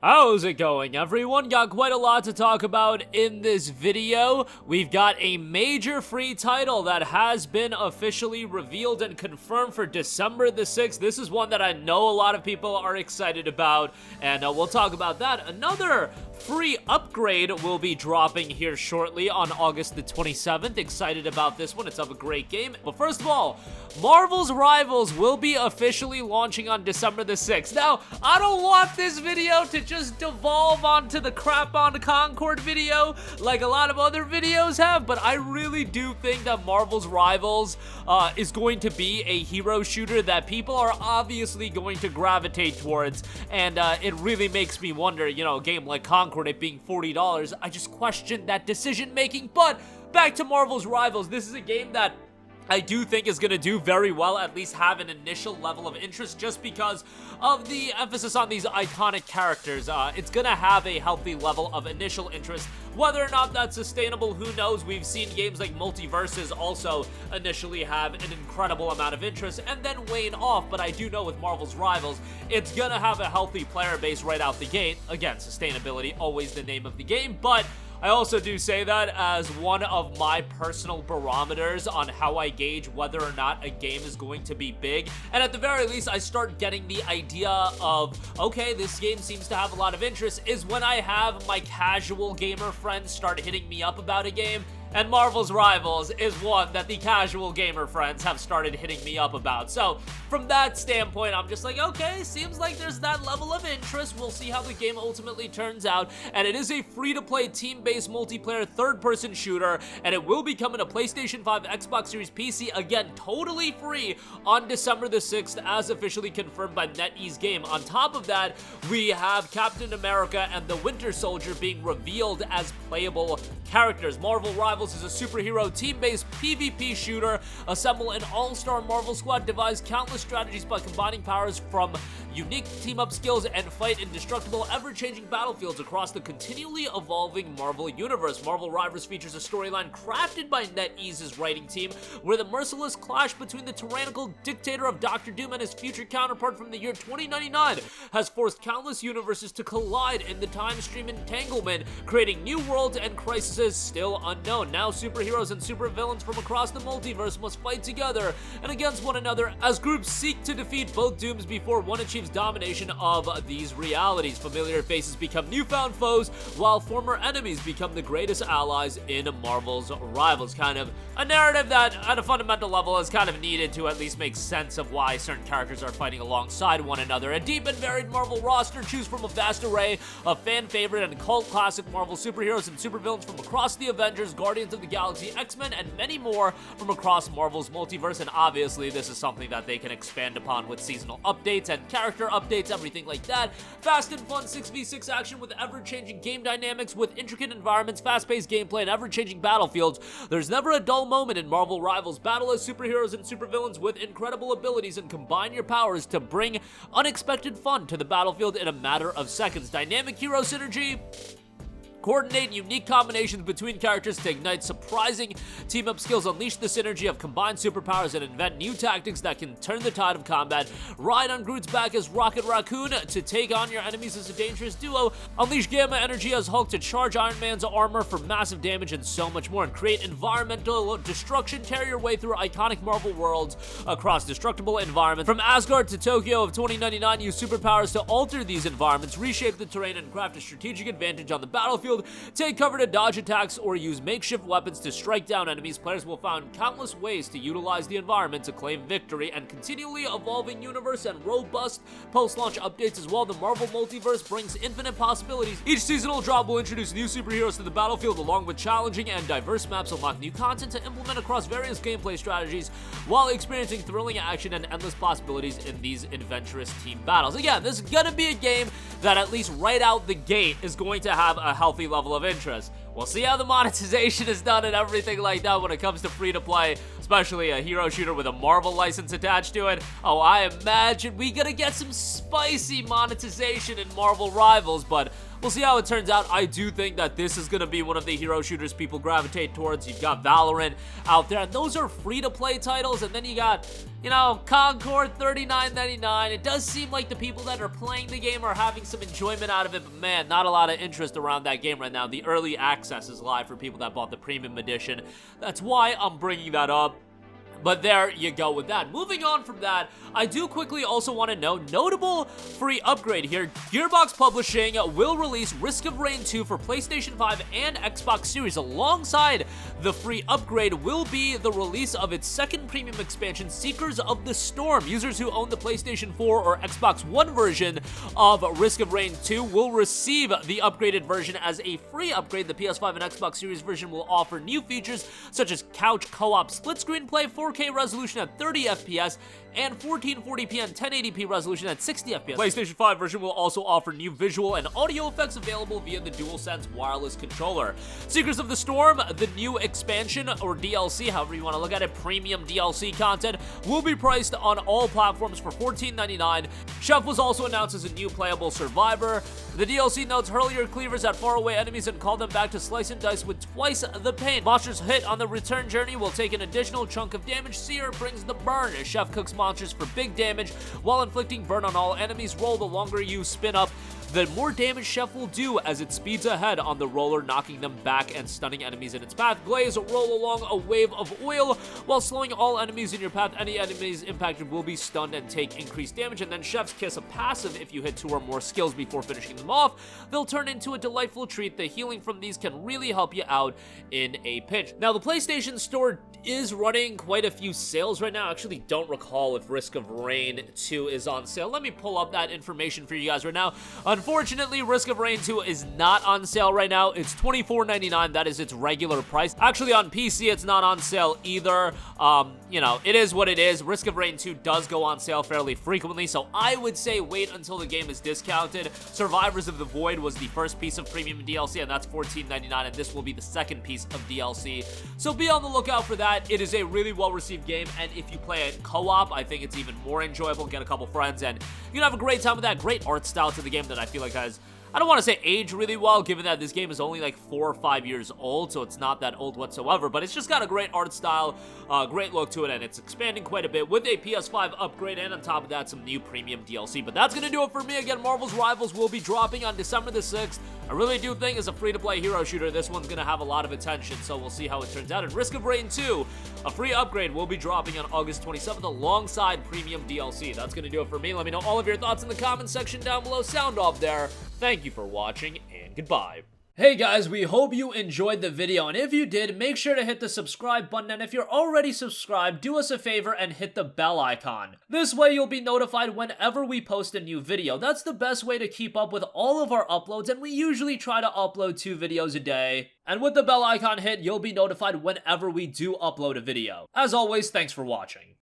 How's it going, everyone? Got quite a lot to talk about in this video. We've got a major free title that has been officially revealed and confirmed for December the 6th. This is one that I know a lot of people are excited about, and we'll talk about that. Another free upgrade will be dropping here shortly on August the 27th. Excited about this one. It's a great game. But first of all, Marvel's Rivals will be officially launching on December the 6th. Now, I don't want this video to just devolve onto the crap on Concord video like a lot of other videos have, but I really do think that Marvel's Rivals is going to be a hero shooter that people are obviously going to gravitate towards, and it really makes me wonder, you know, a game like Concord, it being $40, I just question that decision making. But back to Marvel's Rivals, this is a game that I do think is going to do very well, at least have an initial level of interest, just because of the emphasis on these iconic characters. It's going to have a healthy level of initial interest. Whether or not that's sustainable, who knows? We've seen games like Multiverses also initially have an incredible amount of interest and then wane off, but I do know with Marvel's Rivals, it's going to have a healthy player base right out the gate. Again, sustainability, always the name of the game, but I also do say that as one of my personal barometers on how I gauge whether or not a game is going to be big. And at the very least, I start getting the idea of, okay, this game seems to have a lot of interest, is when I have my casual gamer friends start hitting me up about a game. And Marvel's Rivals is one that the casual gamer friends have started hitting me up about. So from that standpoint, I'm just like, okay, seems like there's that level of interest. We'll see how the game ultimately turns out. And it is a free-to-play team-based multiplayer third-person shooter, and it will be coming to PlayStation 5, Xbox Series, PC, again, totally free on December the 6th, as officially confirmed by NetEase Game. On top of that, we have Captain America and the Winter Soldier being revealed as playable characters. Marvel Rivals is a superhero team-based PvP shooter. Assemble an all-star Marvel squad, devise countless strategies by combining powers from unique team-up skills, and fight indestructible, ever-changing battlefields across the continually evolving Marvel universe. Marvel Rivals features a storyline crafted by NetEase's writing team, where the merciless clash between the tyrannical dictator of Doctor Doom and his future counterpart from the year 2099 has forced countless universes to collide in the time stream entanglement, creating new worlds and crises still unknown. Now superheroes and supervillains from across the multiverse must fight together and against one another as groups seek to defeat both dooms before one achieves domination of these realities. Familiar faces become newfound foes, while former enemies become the greatest allies in Marvel's Rivals. Kind of a narrative that, at a fundamental level, is kind of needed to at least make sense of why certain characters are fighting alongside one another. A deep and varied Marvel roster, choose from a vast array of fan favorite and cult classic Marvel superheroes and supervillains from across the Avengers, Guardians of the Galaxy, X-Men, and many more from across Marvel's multiverse. And obviously this is something that they can expand upon with seasonal updates and character updates, everything like that. Fast and fun 6v6 action with ever-changing game dynamics, with intricate environments, fast-paced gameplay, and ever-changing battlefields. There's never a dull moment in Marvel Rivals. Battle as superheroes and supervillains with incredible abilities and combine your powers to bring unexpected fun to the battlefield in a matter of seconds. Dynamic hero synergy. Coordinate unique combinations between characters to ignite surprising team-up skills, unleash the synergy of combined superpowers, and invent new tactics that can turn the tide of combat. Ride on Groot's back as Rocket Raccoon to take on your enemies as a dangerous duo. Unleash Gamma Energy as Hulk to charge Iron Man's armor for massive damage, and so much more. And create environmental destruction. Tear your way through iconic Marvel worlds across destructible environments. From Asgard to Tokyo of 2099, use superpowers to alter these environments, reshape the terrain, and craft a strategic advantage on the battlefield. Take cover to dodge attacks or use makeshift weapons to strike down enemies. Players will find countless ways to utilize the environment to claim victory, and continually evolving universe and robust post-launch updates as well. The Marvel Multiverse brings infinite possibilities. Each seasonal drop will introduce new superheroes to the battlefield, along with challenging and diverse maps. Unlock new content to implement across various gameplay strategies while experiencing thrilling action and endless possibilities in these adventurous team battles. Again, this is gonna be a game that at least right out the gate is going to have a healthy level of interest. We'll see how the monetization is done and everything like that when it comes to free-to-play, especially a hero shooter with a Marvel license attached to it. Oh, I imagine we gonna get some spicy monetization in Marvel Rivals, but we'll see how it turns out. I do think that this is going to be one of the hero shooters people gravitate towards. You've got Valorant out there, and those are free-to-play titles, and then you got, you know, Concord, $39.99. It does seem like the people that are playing the game are having some enjoyment out of it, but man, not a lot of interest around that game right now. The early access is live for people that bought the premium edition. That's why I'm bringing that up. But there you go with that. Moving on from that, I do quickly also want to note, notable free upgrade here. Gearbox Publishing will release Risk of Rain 2 for PlayStation 5 and Xbox Series. Alongside the free upgrade will be the release of its second premium expansion, Seekers of the Storm. Users who own the PlayStation 4 or Xbox One version of Risk of Rain 2 will receive the upgraded version as a free upgrade. The PS5 and Xbox Series version will offer new features such as couch co-op split-screen play, 4K resolution at 30 FPS, and 1440p and 1080p resolution at 60 FPS. PlayStation 5 version will also offer new visual and audio effects available via the DualSense wireless controller. Seekers of the Storm, the new expansion or DLC, however you want to look at it, premium DLC content, will be priced on all platforms for $14.99. Chef was also announced as a new playable survivor. The DLC notes hurl your cleavers at faraway enemies and call them back to slice and dice with twice the pain. Monsters hit on the return journey will take an additional chunk of damage. Seer brings the burn. Chef cooks monsters for big damage while inflicting burn on all enemies. Roll, the longer you spin up, the more damage Chef will do as it speeds ahead on the roller, knocking them back and stunning enemies in its path. Glaze, roll along a wave of oil while slowing all enemies in your path. Any enemies impacted will be stunned and take increased damage. And then Chef's Kiss, a passive if you hit 2 or more skills before finishing them off. They'll turn into a delightful treat. The healing from these can really help you out in a pinch. Now, the PlayStation Store is running quite a few sales right now. I actually don't recall if Risk of Rain 2 is on sale. Let me pull up that information for you guys right now. Unfortunately, Risk of Rain 2 is not on sale right now. It's $24.99. That is its regular price. Actually, on PC, it's not on sale either. You know, it is what it is. Risk of Rain 2 does go on sale fairly frequently, so I would say wait until the game is discounted. Survivors of the Void was the first piece of premium DLC, and that's $14.99, and this will be the second piece of DLC. So be on the lookout for that. It is a really well-received game, and if you play it co-op, I think it's even more enjoyable. Get a couple friends, and you can have a great time with that. Great art style to the game that I feel like has, I don't want to say age really well, given that this game is only like 4 or 5 years old, so it's not that old whatsoever, but it's just got a great art style, great look to it, and it's expanding quite a bit with a PS5 upgrade, and on top of that, some new premium DLC. But that's going to do it for me. Again, Marvel's Rivals will be dropping on December the 6th. I really do think as a free-to-play hero shooter, this one's going to have a lot of attention, so we'll see how it turns out. And Risk of Rain 2, a free upgrade, will be dropping on August 27th alongside premium DLC. That's going to do it for me. Let me know all of your thoughts in the comments section down below. Sound off there. Thank you for watching, and goodbye. Hey guys, we hope you enjoyed the video, and if you did, make sure to hit the subscribe button, and if you're already subscribed, do us a favor and hit the bell icon. This way you'll be notified whenever we post a new video. That's the best way to keep up with all of our uploads, and we usually try to upload 2 videos a day. And with the bell icon hit, you'll be notified whenever we do upload a video. As always, thanks for watching.